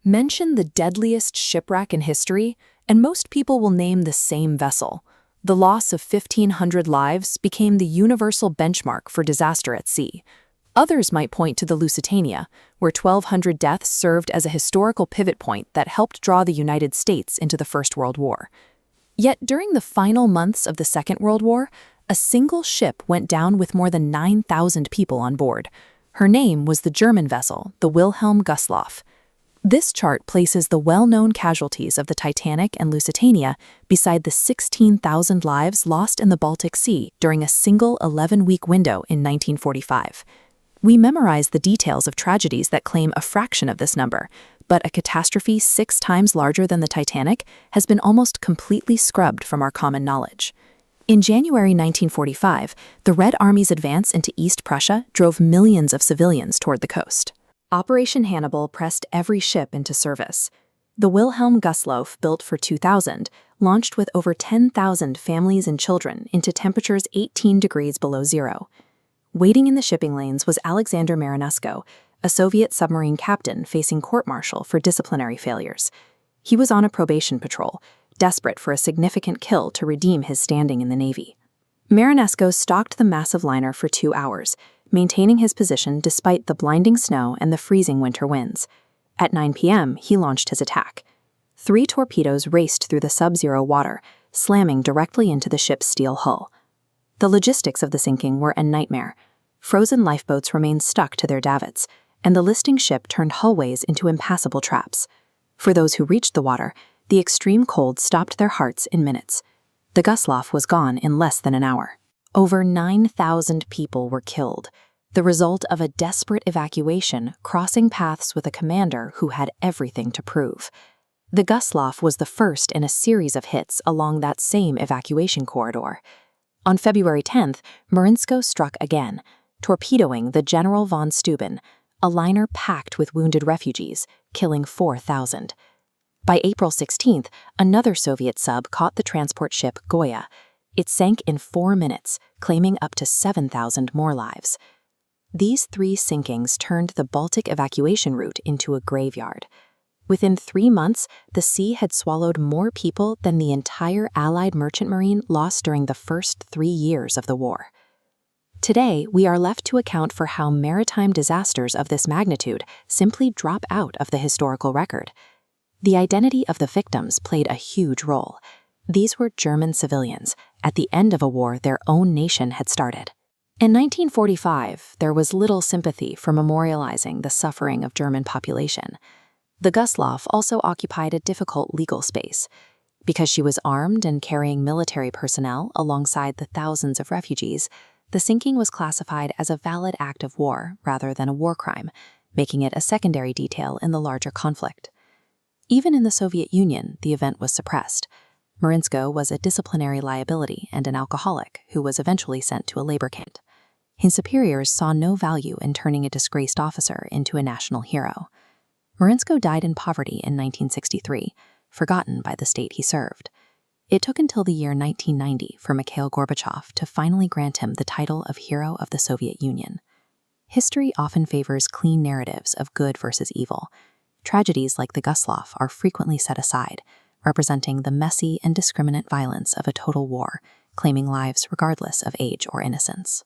Mention the deadliest shipwreck in history, and most people will name the same vessel. The loss of 1,500 lives became the universal benchmark for disaster at sea. Others might point to the Lusitania, where 1,200 deaths served as a historical pivot point that helped draw the United States into the First World War. Yet during the final months of the Second World War, a single ship went down with more than 9,000 people on board. Her name was the German vessel, the Wilhelm Gustloff. This chart places the well-known casualties of the Titanic and Lusitania beside the 16,000 lives lost in the Baltic Sea during a single 11-week window in 1945. We memorize the details of tragedies that claim a fraction of this number, but a catastrophe 6 times larger than the Titanic has been almost completely scrubbed from our common knowledge. In January 1945, the Red Army's advance into East Prussia drove millions of civilians toward the coast. Operation Hannibal pressed every ship into service. The Wilhelm Gustloff, built for 2000, launched with over 10,000 families and children into temperatures 18 degrees below zero. Waiting in the shipping lanes was Alexander Marinesko, a Soviet submarine captain facing court-martial for disciplinary failures. He was on a probation patrol, desperate for a significant kill to redeem his standing in the Navy. Marinesko stalked the massive liner for 2 hours, maintaining his position despite the blinding snow and the freezing winter winds. At 9 p.m., he launched his attack. 3 torpedoes raced through the sub-zero water, slamming directly into the ship's steel hull. The logistics of the sinking were a nightmare. Frozen lifeboats remained stuck to their davits, and the listing ship turned hullways into impassable traps. For those who reached the water, the extreme cold stopped their hearts in minutes. The Gustloff was gone in less than an hour. Over 9,000 people were killed, the result of a desperate evacuation crossing paths with a commander who had everything to prove. The Gustloff was the first in a series of hits along that same evacuation corridor. On February 10th, Marinesko struck again, torpedoing the General von Steuben, a liner packed with wounded refugees, killing 4,000. By April 16th, another Soviet sub caught the transport ship Goya. It sank in 4 minutes, claiming up to 7,000 more lives. These 3 sinkings turned the Baltic evacuation route into a graveyard. Within 3 months, the sea had swallowed more people than the entire Allied merchant marine lost during the first 3 years of the war. Today, we are left to account for how maritime disasters of this magnitude simply drop out of the historical record. The identity of the victims played a huge role. These were German civilians, at the end of a war their own nation had started. In 1945, there was little sympathy for memorializing the suffering of German population. The Gustloff also occupied a difficult legal space. Because she was armed and carrying military personnel alongside the thousands of refugees, the sinking was classified as a valid act of war rather than a war crime, making it a secondary detail in the larger conflict. Even in the Soviet Union, the event was suppressed. Marinesko was a disciplinary liability and an alcoholic who was eventually sent to a labor camp. His superiors saw no value in turning a disgraced officer into a national hero. Marinesko died in poverty in 1963, forgotten by the state he served. It took until the year 1990 for Mikhail Gorbachev to finally grant him the title of Hero of the Soviet Union. History often favors clean narratives of good versus evil. Tragedies like the Gustloff are frequently set aside, representing the messy and indiscriminate violence of a total war, claiming lives regardless of age or innocence.